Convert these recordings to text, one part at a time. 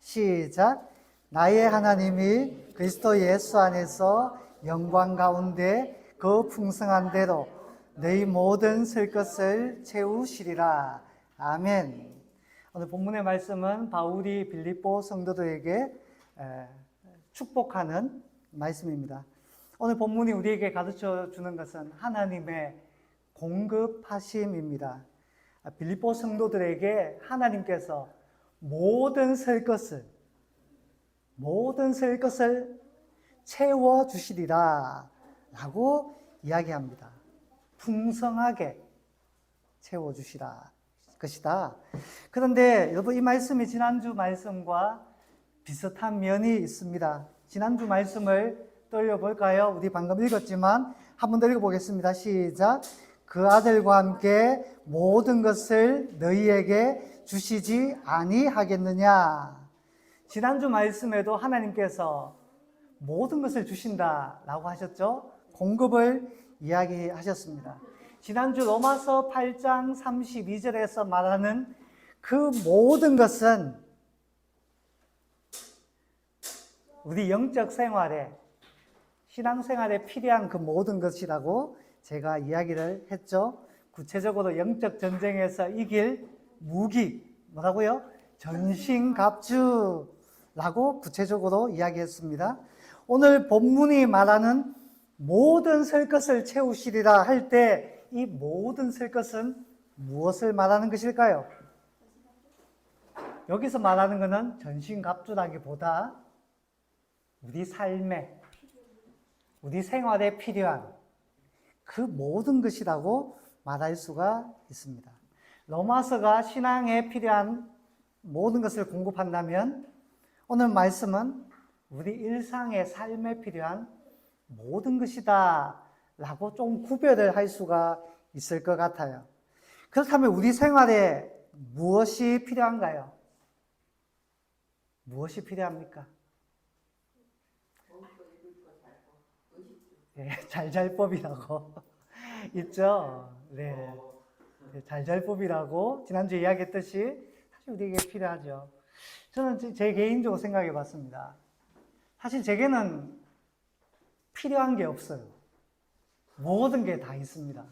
시작. 나의 하나님이 그리스도 예수 안에서 영광 가운데 그 풍성한 대로 너희 모든 설 것을 채우시리라. 아멘. 오늘 본문의 말씀은 바울이 빌립보 성도들에게 축복하는 말씀입니다. 오늘 본문이 우리에게 가르쳐 주는 것은 하나님의 공급하심입니다. 빌립보 성도들에게 하나님께서 모든 설 것을 채워주시리라 라고 이야기합니다. 풍성하게 채워주시라 것이다. 그런데 여러분, 이 말씀이 지난주 말씀과 비슷한 면이 있습니다. 지난주 말씀을 떠올려볼까요? 우리 방금 읽었지만 한 번 더 읽어보겠습니다. 시작. 그 아들과 함께 모든 것을 너희에게 주시지 아니하겠느냐. 지난주 말씀에도 하나님께서 모든 것을 주신다라고 하셨죠? 공급을 이야기하셨습니다. 지난주 로마서 8장 32절에서 말하는 그 모든 것은 우리 영적 생활에, 신앙생활에 필요한 그 모든 것이라고 제가 이야기를 했죠. 구체적으로 영적 전쟁에서 이길 무기, 뭐라고요? 전신갑주라고 구체적으로 이야기했습니다. 오늘 본문이 말하는 모든 설 것을 채우시리라 할 때 이 모든 설 것은 무엇을 말하는 것일까요? 여기서 말하는 것은 전신갑주라기보다 우리 삶에, 우리 생활에 필요한 그 모든 것이라고 말할 수가 있습니다. 로마서가 신앙에 필요한 모든 것을 공급한다면 오늘 말씀은 우리 일상의 삶에 필요한 모든 것이다 라고 좀 구별을 할 수가 있을 것 같아요. 그렇다면 우리 생활에 무엇이 필요한가요? 무엇이 필요합니까? 네, 잘잘법이라고 있죠. 네, 잘잘법이라고 지난주에 이야기했듯이 사실 우리에게 필요하죠. 저는 제 개인적으로 생각해 봤습니다. 사실 제게는 필요한 게 없어요. 모든 게 다 있습니다.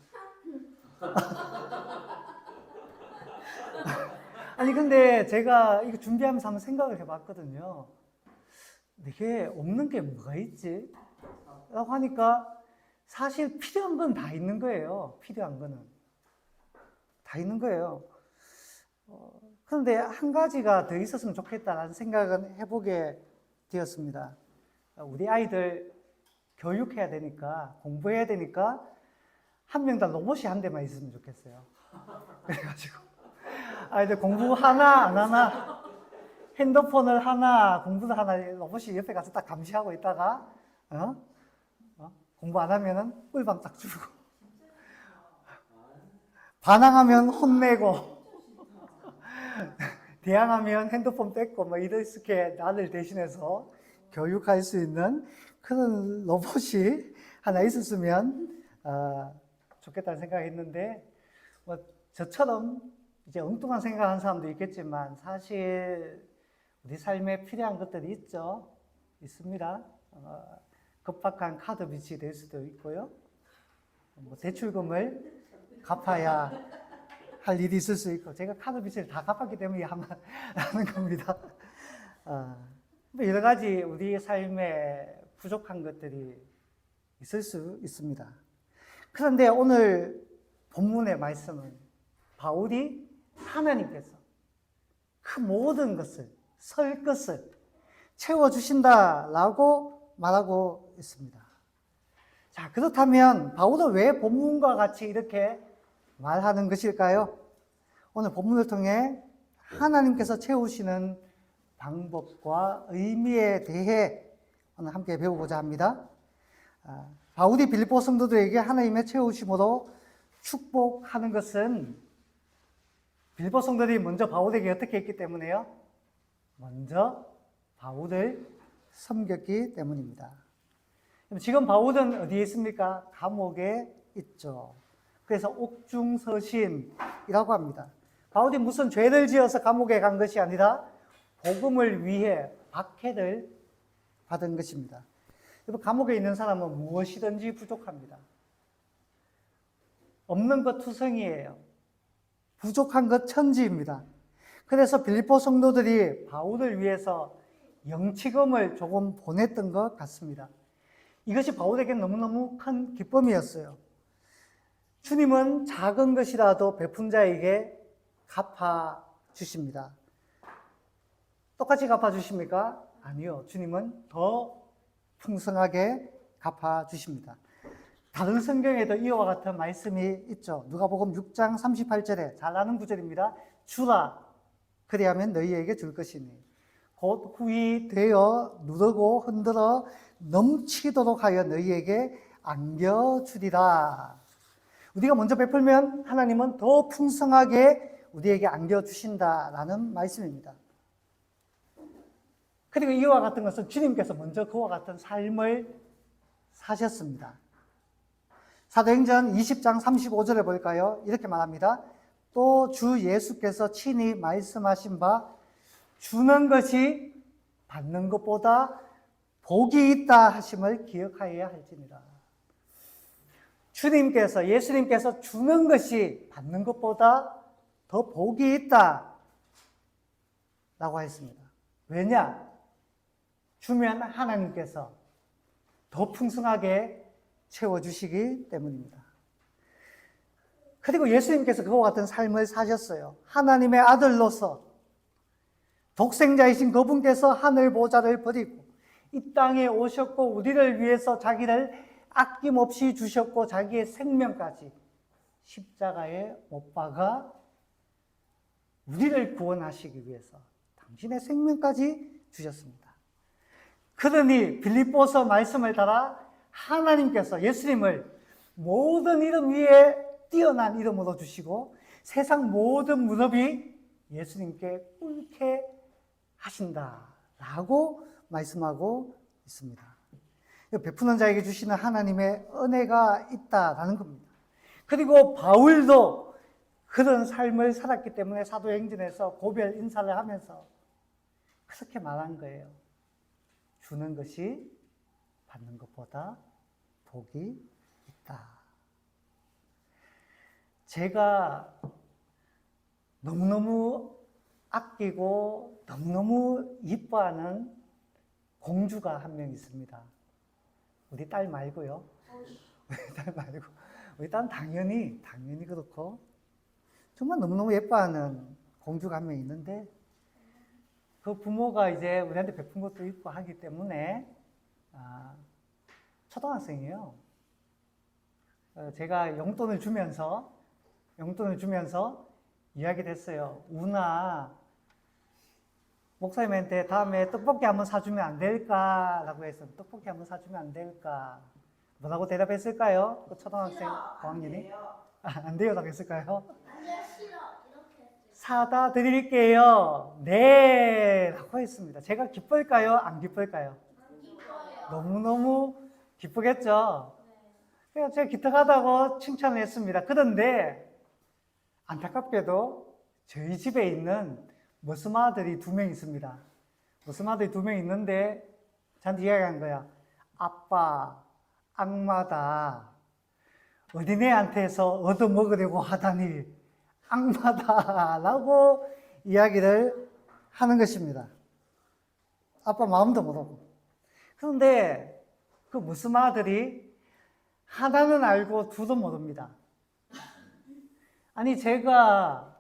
아니, 근데 제가 이거 준비하면서 한번 생각을 해봤거든요. 이게 없는 게 뭐가 있지? 라고 하니까 사실 필요한 건 다 있는 거예요. 필요한 거는. 다 있는 거예요. 그런데 한 가지가 더 있었으면 좋겠다라는 생각은 해보게 되었습니다. 우리 아이들 교육해야 되니까, 공부해야 되니까 한 명당 로봇이 한 대만 있으면 좋겠어요. 그래가지고 아이들 공부 하나 안 하나, 핸드폰을 하나, 공부를 하나, 로봇이 옆에 가서 딱 감시하고 있다가 공부 안 하면은 꿀밤 딱 주고 반항하면 혼내고 대항하면 핸드폰 뺏고 뭐 이렇게 나를 대신해서 교육할 수 있는 그런 로봇이 하나 있었으면 좋겠다는 생각했는데, 뭐 저처럼 이제 엉뚱한 생각하는 사람도 있겠지만 사실 우리 삶에 필요한 것들이 있습니다. 급박한 카드 빚이 될 수도 있고요. 뭐 대출금을 갚아야 할 일이 있을 수 있고, 제가 카드 빚을 다 갚았기 때문에 하는 겁니다. 여러 가지 우리 삶에 부족한 것들이 있을 수 있습니다. 그런데 오늘 본문의 말씀은 바울이 하나님께서 그 모든 것을, 설 것을 채워주신다라고 말하고 있습니다. 자, 그렇다면 바울은 왜 본문과 같이 이렇게 말하는 것일까요? 오늘 본문을 통해 하나님께서 채우시는 방법과 의미에 대해 오늘 함께 배우고자 합니다. 바울이 빌립보 성도들에게 하나님의 채우심으로 축복하는 것은 빌립보 성도들이 먼저 바울에게 어떻게 했기 때문에요? 먼저 바울을 섬겼기 때문입니다. 지금 바울은 어디에 있습니까? 감옥에 있죠. 그래서 옥중서신이라고 합니다. 바울이 무슨 죄를 지어서 감옥에 간 것이 아니라 복음을 위해 박해를 받은 것입니다. 여러분, 감옥에 있는 사람은 무엇이든지 부족합니다. 없는 것 투성이에요. 부족한 것 천지입니다. 그래서 빌립보 성도들이 바울을 위해서 영치금을 조금 보냈던 것 같습니다. 이것이 바울에게 너무너무 큰 기쁨이었어요. 주님은 작은 것이라도 베푼 자에게 갚아주십니다. 똑같이 갚아주십니까? 아니요. 주님은 더 풍성하게 갚아주십니다. 다른 성경에도 이와 같은 말씀이 있죠. 누가복음 6장 38절에 잘 아는 구절입니다. 주라, 그리하면 너희에게 줄 것이니 곧 후히 되어 누르고 흔들어 넘치도록 하여 너희에게 안겨주리라. 우리가 먼저 베풀면 하나님은 더 풍성하게 우리에게 안겨주신다라는 말씀입니다. 그리고 이와 같은 것은 주님께서 먼저 그와 같은 삶을 사셨습니다. 사도행전 20장 35절에 볼까요? 이렇게 말합니다. 또 주 예수께서 친히 말씀하신 바 주는 것이 받는 것보다 복이 있다 하심을 기억하여야 할지니라. 주님께서, 예수님께서 주는 것이 받는 것보다 더 복이 있다 라고 했습니다. 왜냐? 주면 하나님께서 더 풍성하게 채워주시기 때문입니다. 그리고 예수님께서 그와 같은 삶을 사셨어요. 하나님의 아들로서 독생자이신 그분께서 하늘 보좌를 버리고 이 땅에 오셨고 우리를 위해서 자기를 아낌없이 주셨고 자기의 생명까지 십자가에 못 박아 우리를 구원하시기 위해서 당신의 생명까지 주셨습니다. 그러니 빌립보서 말씀을 따라 하나님께서 예수님을 모든 이름 위에 뛰어난 이름으로 주시고 세상 모든 무릎이 예수님께 꿇게 하신다라고 말씀하고 있습니다. 베푸는 자에게 주시는 하나님의 은혜가 있다라는 겁니다. 그리고 바울도 그런 삶을 살았기 때문에 사도행전에서 고별 인사를 하면서 그렇게 말한 거예요. 주는 것이 받는 것보다 복이 있다. 제가 너무너무 아끼고 너무너무 이뻐하는 공주가 한 명 있습니다. 우리 딸 말고요. 우리 딸 말고. 우리 딸은 당연히 그렇고 정말 너무너무 예뻐하는 공주가 한 명 있는데 그 부모가 이제 우리한테 베푼 것도 있고 하기 때문에 초등학생이에요. 제가 용돈을 주면서 이야기를 했어요. 우나 목사님한테 다음에 떡볶이 한번 사주면 안 될까라고 해서 떡볶이 한번 사주면 안 될까? 뭐라고 대답했을까요? 그 초등학생 고학년이 안 돼요라고 했을까요? 아니야 싫어 이렇게 사다 드릴게요. 네 라고 했습니다. 제가 기쁠까요? 안 기쁠까요? 안 기뻐요. 너무너무 기쁘겠죠? 그래서 제가 기특하다고 칭찬을 했습니다. 그런데 안타깝게도 저희 집에 있는 머스마들이 2명 있습니다. 머스마들이 2명 있는데 저한테 이야기한 거야. 아빠, 악마다. 어린애한테서 얻어먹으려고 하다니 악마다 라고 이야기를 하는 것입니다. 아빠 마음도 모르고. 그런데 그 머스마들이 하나는 알고 둘은 모릅니다. 아니 제가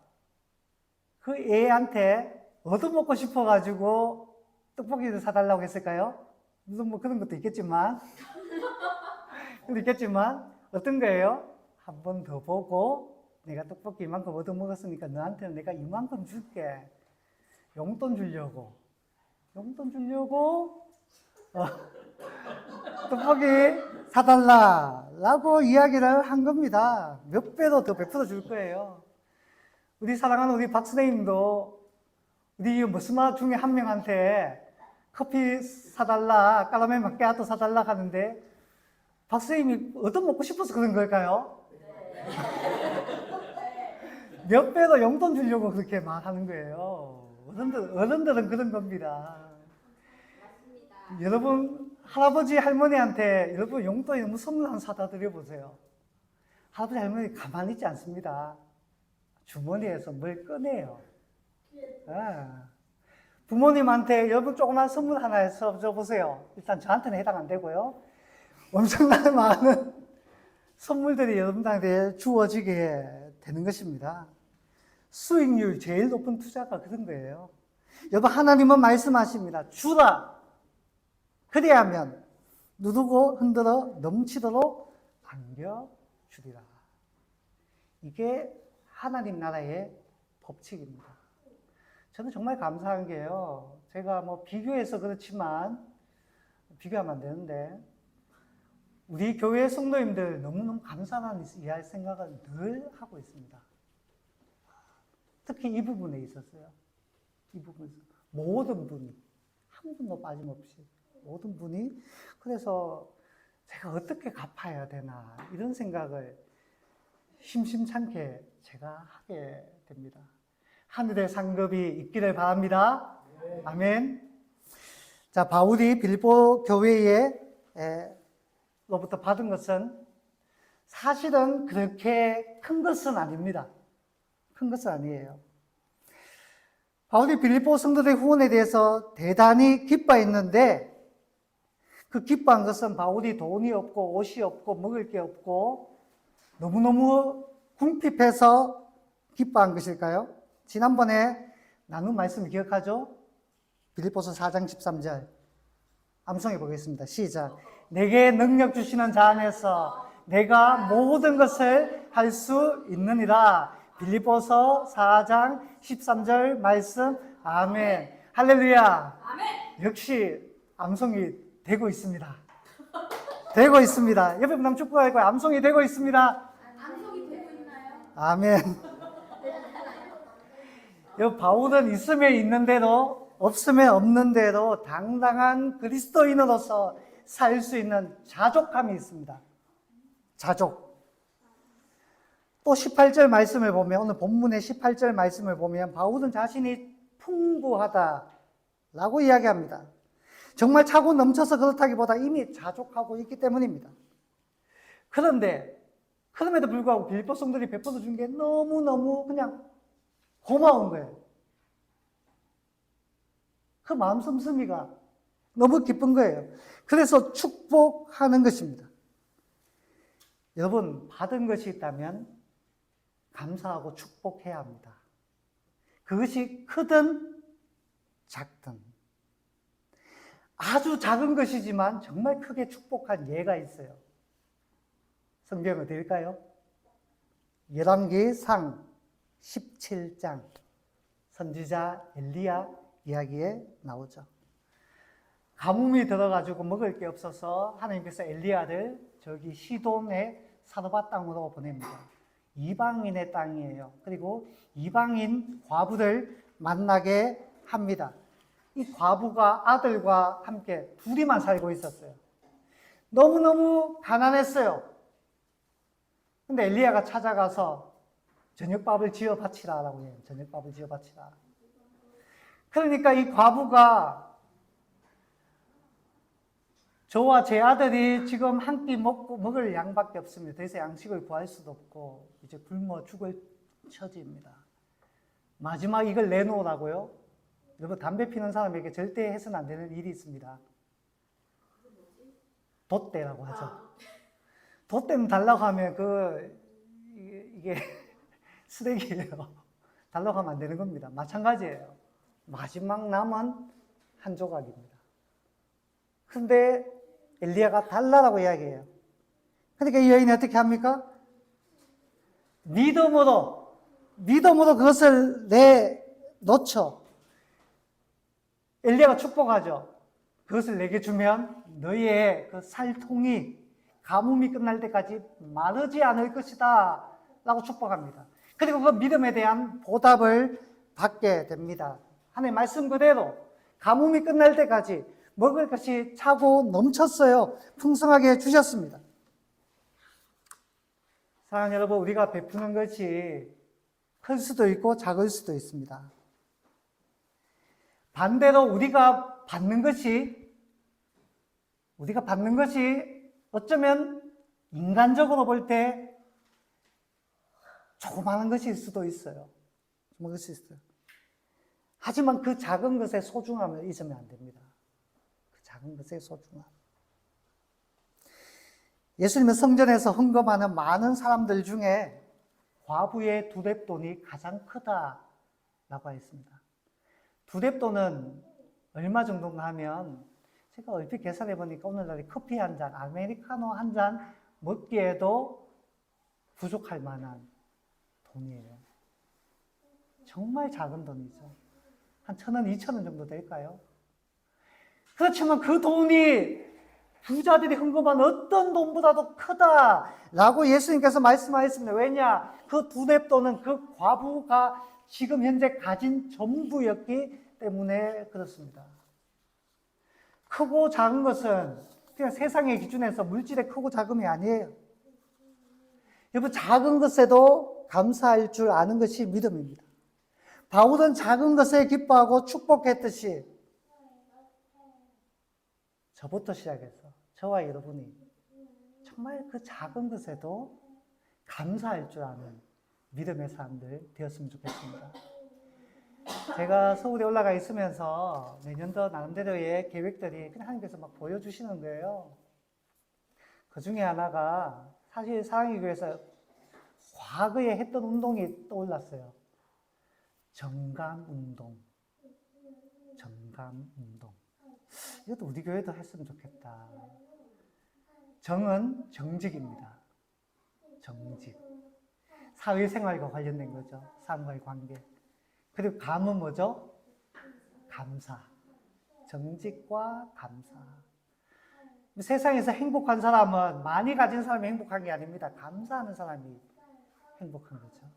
그 애한테 얻어먹고 싶어가지고 떡볶이를 사달라고 했을까요? 무슨 뭐 그런 것도 있겠지만 어떤 거예요? 한 번 더 보고 내가 떡볶이 이만큼 얻어먹었으니까 너한테는 내가 이만큼 줄게. 용돈 주려고 떡볶이 사달라라고 이야기를 한 겁니다. 몇 배로 더 베풀어 줄 거예요. 우리 사랑하는 우리 박 선생님도 우리 머스마 중에 한 명한테 커피 사달라, 까라멜 마키아토 사달라 하는데 박 선생님이 얻어먹고 싶어서 그런 걸까요? 몇 배로 용돈 주려고 그렇게 말하는 거예요. 어른들은 그런 겁니다. 여러분, 할아버지, 할머니한테 여러분 용돈이 너무 선물 한 사다 드려보세요. 할아버지, 할머니 가만히 있지 않습니다. 주머니에서 뭘 꺼내요. 아. 부모님한테 여러분 조그만 선물 하나 해서 줘보세요. 일단 저한테는 해당 안 되고요. 엄청나게 많은 선물들이 여러분들한테 주어지게 되는 것입니다. 수익률 제일 높은 투자가 그런 거예요. 여러분, 하나님은 말씀하십니다. 주라. 그리하면 누르고 흔들어 넘치도록 안겨주리라. 이게 하나님 나라의 법칙입니다. 저는 정말 감사한 게요. 제가 뭐 비교해서 그렇지만 비교하면 안 되는데 우리 교회 성도님들 너무너무 감사한 이해할 생각을 늘 하고 있습니다. 특히 이 부분에 있었어요. 이 부분에서 모든 분이 한 분도 빠짐없이 모든 분이 그래서 제가 어떻게 갚아야 되나 이런 생각을 심심찮게 제가 하게 됩니다. 하늘의 상급이 있기를 바랍니다. 아멘. 자, 바울이 빌립보 교회에 로부터 받은 것은 사실은 그렇게 큰 것은 아닙니다. 큰 것은 아니에요. 바울이 빌립보 성도들의 후원에 대해서 대단히 기뻐했는데 그 기뻐한 것은 바울이 돈이 없고 옷이 없고 먹을 게 없고 너무너무 궁핍해서 기뻐한 것일까요? 지난번에 나눈 말씀 기억하죠? 빌립보서 4장 13절 암송해 보겠습니다. 시작. 내게 능력 주시는 자 안에서 내가 모든 것을 할 수 있느니라. 빌립보서 4장 13절 말씀. 아멘. 할렐루야. 아멘. 역시 암송이 되고 있습니다. 되고 있습니다. 옆에 분 축복하고 암송이 되고 있습니다. 암송이 되고 있나요? 아멘. 바울은 있으면 있는 대로 없으면 없는 대로 당당한 그리스도인으로서 살 수 있는 자족함이 있습니다. 자족. 또 18절 말씀을 보면 오늘 본문의 18절 말씀을 보면 바울은 자신이 풍부하다라고 이야기합니다. 정말 차고 넘쳐서 그렇다기보다 이미 자족하고 있기 때문입니다. 그런데 그럼에도 불구하고 빌립보 성도들이 베풀어 준 게 너무너무 그냥 고마운 거예요. 그 마음 씀씀이가 너무 기쁜 거예요. 그래서 축복하는 것입니다. 여러분, 받은 것이 있다면 감사하고 축복해야 합니다. 그것이 크든 작든 아주 작은 것이지만 정말 크게 축복한 예가 있어요. 성경 어디일까요? 열왕기상 17장 선지자 엘리야 이야기에 나오죠. 가뭄이 들어가지고 먹을 게 없어서 하나님께서 엘리야를 저기 시돈의 사르밧 땅으로 보냅니다. 이방인의 땅이에요. 그리고 이방인 과부를 만나게 합니다. 이 과부가 아들과 함께 둘이만 살고 있었어요. 너무너무 가난했어요. 근데 엘리야가 찾아가서 저녁밥을 지어 바치라라고 해요. 저녁밥을 지어 바치라. 그러니까 이 과부가 저와 제 아들이 지금 한 끼 먹을 양밖에 없습니다. 더 이상 양식을 구할 수도 없고 이제 굶어 죽을 처지입니다. 마지막 이걸 내놓으라고요? 여러분, 담배 피는 사람에게 절대 해서는 안 되는 일이 있습니다. 돛대라고 하죠. 돛대는 달라고 하면 이게 쓰레기예요. 달라고 하면 안 되는 겁니다. 마찬가지예요. 마지막 남은 한 조각입니다. 그런데 엘리야가 달라라고 이야기해요. 그러니까 이 여인이 어떻게 합니까? 믿음으로 그것을 내놓죠. 엘리야가 축복하죠. 그것을 내게 주면 너희의 그 살통이 가뭄이 끝날 때까지 마르지 않을 것이다 라고 축복합니다. 그리고 그 믿음에 대한 보답을 받게 됩니다. 하나님 말씀 그대로 가뭄이 끝날 때까지 먹을 것이 차고 넘쳤어요. 풍성하게 주셨습니다. 사랑하는 여러분, 우리가 베푸는 것이 클 수도 있고 작을 수도 있습니다. 반대로 우리가 받는 것이 어쩌면 인간적으로 볼 때 조그마한 것일 수도 있어요. 하지만 그 작은 것의 소중함을 잊으면 안 됩니다. 그 작은 것의 소중함. 예수님은 성전에서 헌금하는 많은 사람들 중에 과부의 두렙돈이 가장 크다라고 했습니다. 두렙돈은 얼마 정도인가 하면 제가 얼핏 계산해 보니까 오늘날에 커피 한 잔, 아메리카노 한 잔 먹기에도 부족할 만한 돈이에요. 정말 작은 돈이죠. 한 1,000원, 2,000원 정도 될까요? 그렇지만 그 돈이 부자들이 헌금한 어떤 돈보다도 크다라고 예수님께서 말씀하셨습니다. 왜냐? 그 두렙돈은 그 과부가 지금 현재 가진 전부였기 때문에 그렇습니다. 크고 작은 것은 그냥 세상의 기준에서 물질의 크고 작음이 아니에요. 여러분, 작은 것에도 감사할 줄 아는 것이 믿음입니다. 바울은 작은 것에 기뻐하고 축복했듯이 저부터 시작해서 저와 여러분이 정말 그 작은 것에도 감사할 줄 아는 믿음의 사람들 되었으면 좋겠습니다. 제가 서울에 올라가 있으면서 내년도 나름대로의 계획들이 그냥 하나님께서 막 보여주시는 거예요. 그 중에 하나가 사실 사랑의교회에서 과거에 했던 운동이 떠올랐어요. 정감운동. 정감운동. 이것도 우리 교회도 했으면 좋겠다. 정은 정직입니다. 정직. 사회생활과 관련된 거죠. 사람과의 관계. 그리고 감은 뭐죠? 감사. 정직과 감사. 세상에서 행복한 사람은 많이 가진 사람이 행복한 게 아닙니다. 감사하는 사람이 행복한 거죠.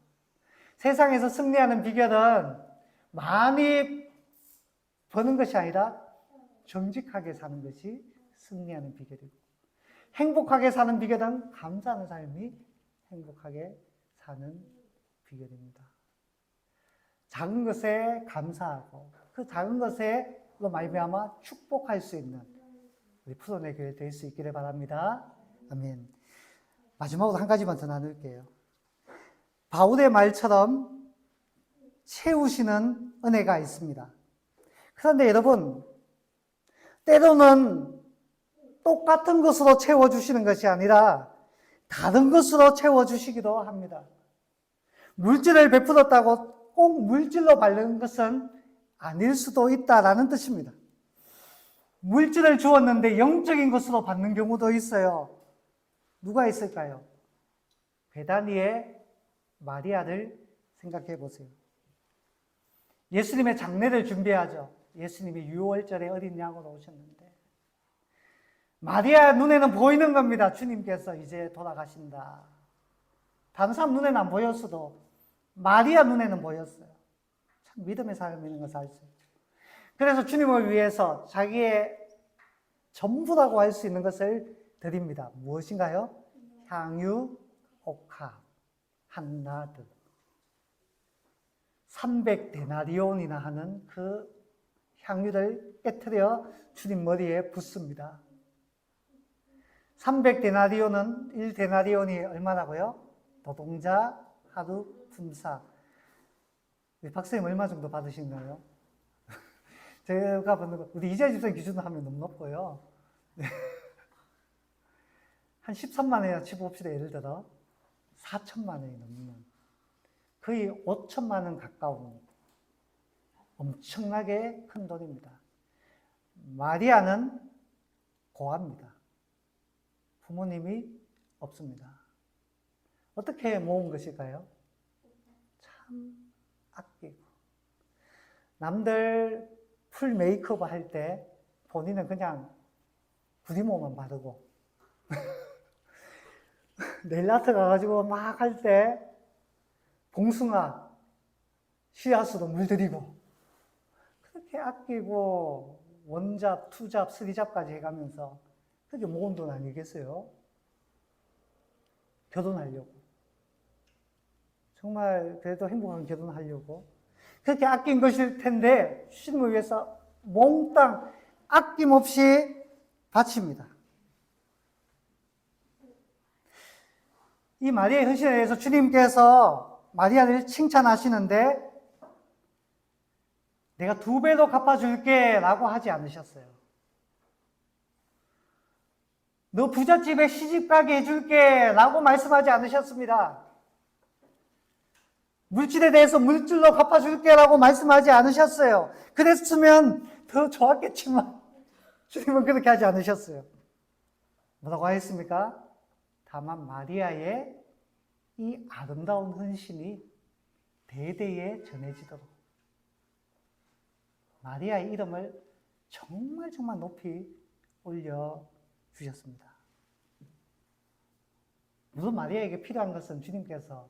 세상에서 승리하는 비결은 많이 버는 것이 아니라 정직하게 사는 것이 승리하는 비결이고, 행복하게 사는 비결은 감사하는 삶이 행복하게 사는 비결입니다. 작은 것에 감사하고 그 작은 것에로 말미암아 축복할 수 있는 우리 푸른의 교회 될 수 있기를 바랍니다. 아멘. 마지막으로 한 가지만 더 나눌게요. 바울의 말처럼 채우시는 은혜가 있습니다. 그런데 여러분, 때로는 똑같은 것으로 채워주시는 것이 아니라 다른 것으로 채워주시기도 합니다. 물질을 베풀었다고 꼭 물질로 바르는 것은 아닐 수도 있다라는 뜻입니다. 물질을 주었는데 영적인 것으로 받는 경우도 있어요. 누가 있을까요? 베다니의 마리아를 생각해 보세요. 예수님의 장례를 준비하죠. 예수님이 유월절에 어린 양으로 오셨는데 마리아 눈에는 보이는 겁니다. 주님께서 이제 돌아가신다. 다른 사람 눈에는 안 보였어도 마리아 눈에는 보였어요. 참 믿음의 삶이라는 것을 알 수 있죠. 그래서 주님을 위해서 자기의 전부라고 할 수 있는 것을 드립니다. 무엇인가요? 향유, 옥합, 한 나드. 300데나리온이나 하는 그 향유를 깨트려 주님 머리에 붓습니다. 300데나리온은 1데나리온이 얼마라고요? 노동자 하루 품삯. 박사님 얼마 정도 받으시나요? 제가 받는 거, 우리 이재 집사님 기준으로 하면 너무 높고요. 한 13만 원이나 치봅시다. 예를 들어 4천만 원이 넘는, 거의 5천만 원 가까운 엄청나게 큰 돈입니다. 마리아는 고아입니다. 부모님이 없습니다. 어떻게 모은 것일까요? 참 아끼고, 남들 풀 메이크업 할 때 본인은 그냥 부디모만 바르고 네일아트 가가지고 막 할 때 봉숭아 씨앗으로 물들이고, 그렇게 아끼고 원잡, 투잡, 쓰리잡까지 해가면서 그게 모은 돈 아니겠어요? 결혼하려고. 정말 그래도 행복한 결혼하려고 그렇게 아낀 것일 텐데 주님을 위해서 몽땅 아낌없이 바칩니다. 이 마리아의 헌신에 대해서 주님께서 마리아를 칭찬하시는데 내가 2배도 갚아줄게 라고 하지 않으셨어요. 너 부잣집에 시집가게 해줄게 라고 말씀하지 않으셨습니다. 물질에 대해서 물질로 갚아줄게 라고 말씀하지 않으셨어요. 그랬으면 더 좋았겠지만 주님은 그렇게 하지 않으셨어요. 뭐라고 하셨습니까? 다만 마리아의 이 아름다운 헌신이 대대에 전해지도록 마리아의 이름을 정말 높이 올려주셨습니다. 물론 마리아에게 필요한 것은 주님께서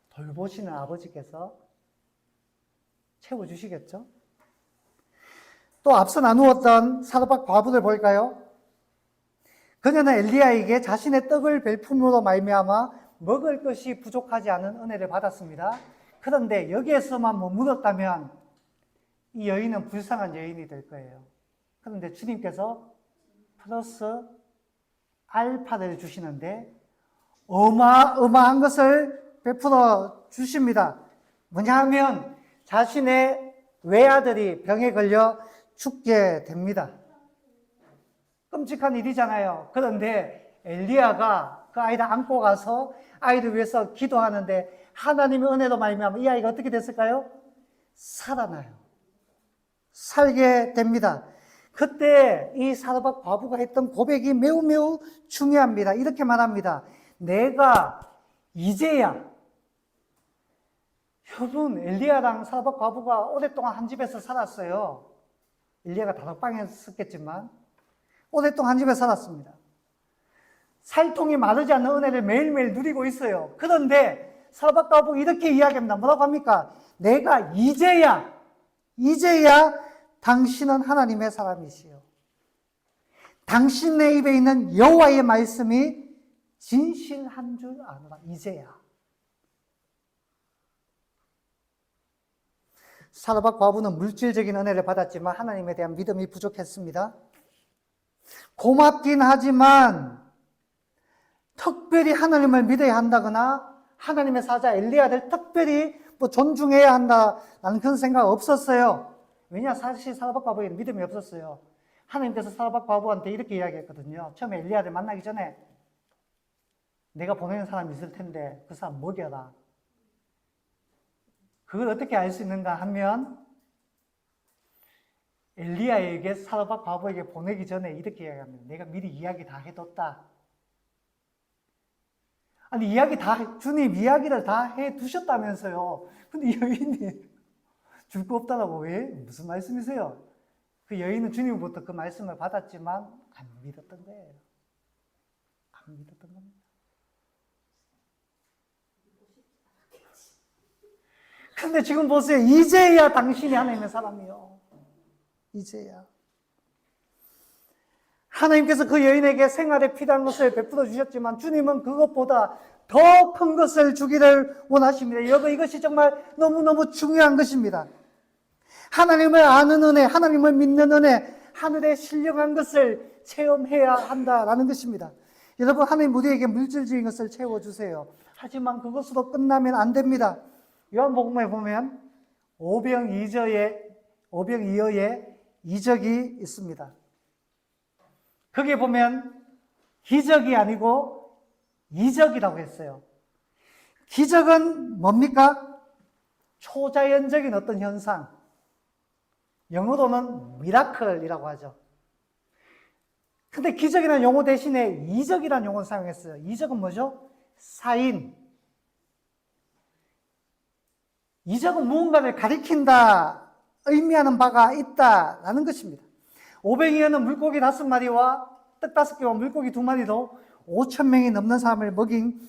돌보시는 아버지께서 채워주시겠죠? 또 앞서 나누었던 사르밧 과부를 볼까요? 그녀는 엘리야에게 자신의 떡을 벨품으로 말미암아 먹을 것이 부족하지 않은 은혜를 받았습니다. 그런데 여기에서만 머물렀다면 이 여인은 불쌍한 여인이 될 거예요. 그런데 주님께서 플러스 알파를 주시는데 어마어마한 것을 베풀어 주십니다. 뭐냐 하면 자신의 외아들이 병에 걸려 죽게 됩니다. 끔찍한 일이잖아요. 그런데 엘리야가 그 아이를 안고 가서 아이를 위해서 기도하는데 하나님의 은혜로 말미암아 이 아이가 어떻게 됐을까요? 살아나요. 살게 됩니다. 그때 이 사르밧 과부가 했던 고백이 매우 중요합니다. 이렇게 말합니다. 내가 이제야, 여러분 엘리야랑 사르밧 과부가 오랫동안 한 집에서 살았어요. 엘리야가 다락방에 있었겠지만 오랫동안 한 집에 살았습니다. 살통이 마르지 않는 은혜를 매일매일 누리고 있어요. 그런데 사르밧 과부가 이렇게 이야기합니다. 뭐라고 합니까? 내가 이제야 당신은 하나님의 사람이시요. 당신의 입에 있는 여호와의 말씀이 진실한 줄 아노라. 이제야. 사르밧 과부는 물질적인 은혜를 받았지만 하나님에 대한 믿음이 부족했습니다. 고맙긴 하지만 특별히 하나님을 믿어야 한다거나 하나님의 사자 엘리야를 특별히 존중해야 한다는 그런 생각 없었어요. 왜냐? 사실 사르밧 과부에게는 믿음이 없었어요. 하나님께서 사르밧 과부한테 이렇게 이야기했거든요. 처음에 엘리야를 만나기 전에 내가 보내는 사람이 있을 텐데 그 사람 먹여라. 그걸 어떻게 알 수 있는가 하면 엘리야에게 사르밧 과부에게 보내기 전에 이렇게 이야기합니다. 내가 미리 이야기 다 해뒀다. 아니 주님 이야기를 다 해두셨다면서요. 근데 여인이 줄 거 없다라고 왜? 무슨 말씀이세요? 그 여인은 주님으로부터 그 말씀을 받았지만 안 믿었던 거예요. 안 믿었던 겁니다. 근데 지금 보세요. 이제야 당신이 하나님의 사람이요. 이제야. 하나님께서 그 여인에게 생활에 필요한 것을 베풀어 주셨지만 주님은 그것보다 더 큰 것을 주기를 원하십니다. 여러분 이것이 정말 너무너무 중요한 것입니다. 하나님을 아는 은혜, 하나님을 믿는 은혜, 하늘의 신령한 것을 체험해야 한다라는 것입니다. 여러분 하나님 우리에게 물질적인 것을 채워주세요. 하지만 그것으로 끝나면 안 됩니다. 요한복음에 보면 오병이어의 이적이 있습니다. 거기에 보면 기적이 아니고 이적이라고 했어요. 기적은 뭡니까? 초자연적인 어떤 현상. 영어로는 미라클이라고 하죠. 근데 기적이라는 용어 대신에 이적이라는 용어를 사용했어요. 이적은 뭐죠? 사인. 이적은 무언가를 가리킨다, 의미하는 바가 있다라는 것입니다. 오병이어는 물고기 5마리와 떡 5개와 물고기 2마리로 5,000명이 넘는 사람을 먹인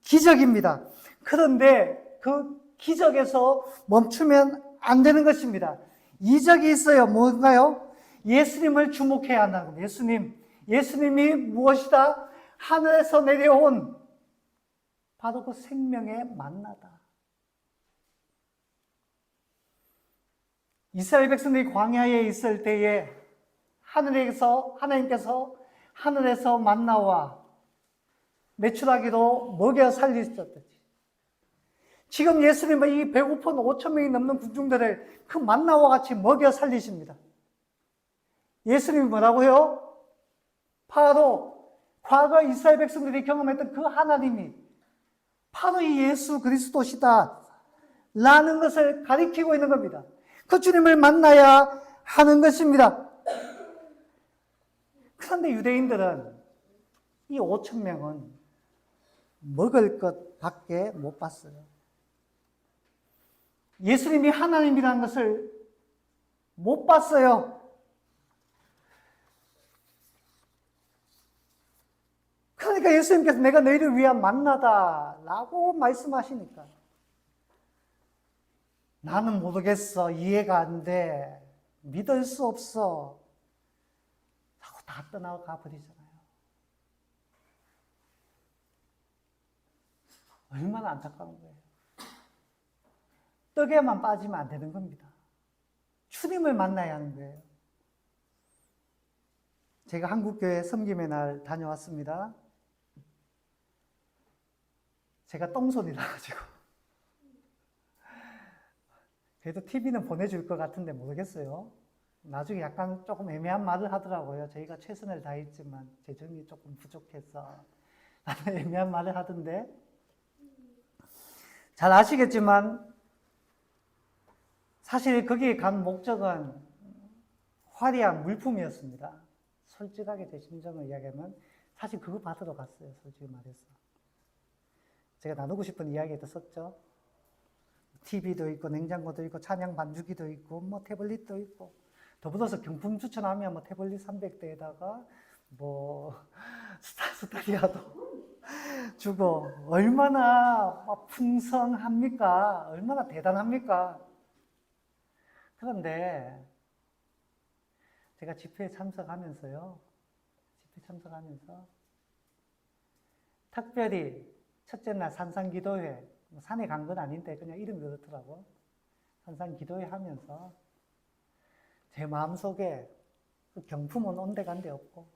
기적입니다. 그런데 그 기적에서 멈추면 안 되는 것입니다. 이적이 있어요. 뭔가요? 예수님을 주목해야 한다는 겁니다. 예수님이 무엇이다? 하늘에서 내려온 바로 그 생명의 만나다. 이스라엘 백성들이 광야에 있을 때에 하나님께서 하늘에서 만나와 메추라기로 먹여 살리셨듯이 지금 예수님은 이 배고픈 5천 명이 넘는 군중들을 그 만나와 같이 먹여 살리십니다. 예수님이 뭐라고요? 바로 과거 이스라엘 백성들이 경험했던 그 하나님이 바로 이 예수 그리스도시다 라는 것을 가리키고 있는 겁니다. 그 주님을 만나야 하는 것입니다. 그런데 유대인들은 이 5천 명은 먹을 것 밖에 못 봤어요. 예수님이 하나님이라는 것을 못 봤어요. 그러니까 예수님께서 내가 너희를 위한 만나다라고 말씀하시니까 나는 모르겠어, 이해가 안 돼, 믿을 수 없어 하고 다 떠나가 버리잖아요. 얼마나 안타까운 거예요. 떡에만 빠지면 안 되는 겁니다. 주님을 만나야 하는 거예요. 제가 한국교회 섬김의 날 다녀왔습니다. 제가 똥손이 나가지고 그래도 TV는 보내줄 것 같은데 모르겠어요. 나중에 약간 조금 애매한 말을 하더라고요. 저희가 최선을 다했지만 재정이 조금 부족해서 애매한 말을 하던데 잘 아시겠지만 사실 거기에 간 목적은 화려한 물품이었습니다. 솔직하게 제 심정을 이야기하면 사실 그거 받으러 갔어요. 솔직히 말해서. 제가 나누고 싶은 이야기도 썼죠. TV도 있고 냉장고도 있고 찬양 반주기도 있고 뭐 태블릿도 있고 더불어서 경품 추천하면 뭐 태블릿 300대에다가 뭐 스타리아도 주고 얼마나 풍성합니까? 얼마나 대단합니까? 그런데 제가 집회에 참석하면서 특별히 첫째 날 산상기도회, 산에 간 건 아닌데 그냥 이름이 그렇더라고. 산상기도회 하면서 제 마음속에 그 경품은 온데간데 없고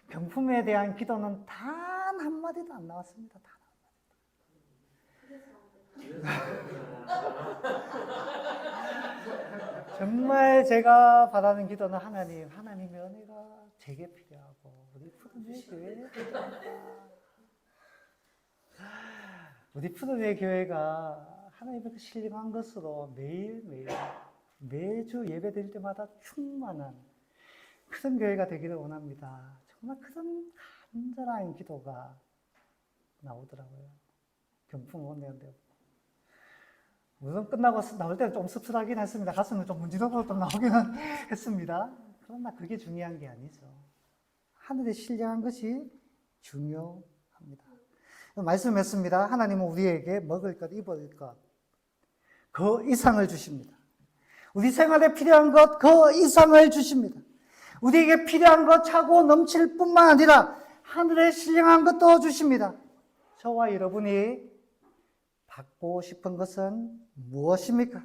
경품에 대한 기도는 단 한마디도 안 나왔습니다. 단 한마디. 정말 제가 바라는 기도는 하나님의 은혜가 제게 필요하고 우리 푸른의 교회에 필요합니다. 우리 푸른의 교회가 하나님의 신령한 것으로 매주 예배 드릴 때마다 충만한 그런 교회가 되기를 원합니다. 정말 그런 간절한 기도가 나오더라고요. 경품 온데간데 없고. 물론 끝나고 나올 때는 좀 씁쓸하긴 했습니다. 가슴은 좀 문지르고 좀 나오기는 했습니다. 그러나 그게 중요한 게 아니죠. 하늘에 신령한 것이 중요합니다. 말씀했습니다. 하나님은 우리에게 먹을 것, 입을 것, 그 이상을 주십니다. 우리 생활에 필요한 것, 그 이상을 주십니다. 우리에게 필요한 것 차고 넘칠 뿐만 아니라 하늘에 신령한 것도 주십니다. 저와 여러분이 받고 싶은 것은 무엇입니까?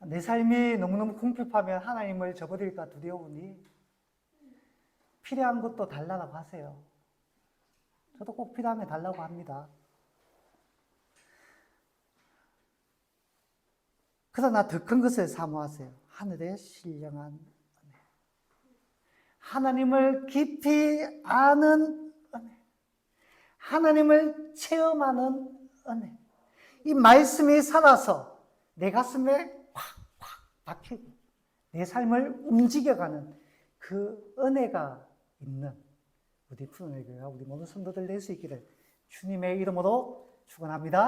내 삶이 너무너무 궁핍하면 하나님을 저버릴까 두려우니 필요한 것도 달라고 하세요. 저도 꼭 필요하면 달라고 합니다. 그러나 더 큰 것을 사모하세요. 하늘의 신령한 은혜. 하나님을 깊이 아는 은혜. 하나님을 체험하는 은혜. 이 말씀이 살아서 내 가슴에 콱콱 박히고 내 삶을 움직여가는 그 은혜가 있는 우리 푸른의 교회와 우리 모든 성도들 될 수 있기를 주님의 이름으로 축원합니다.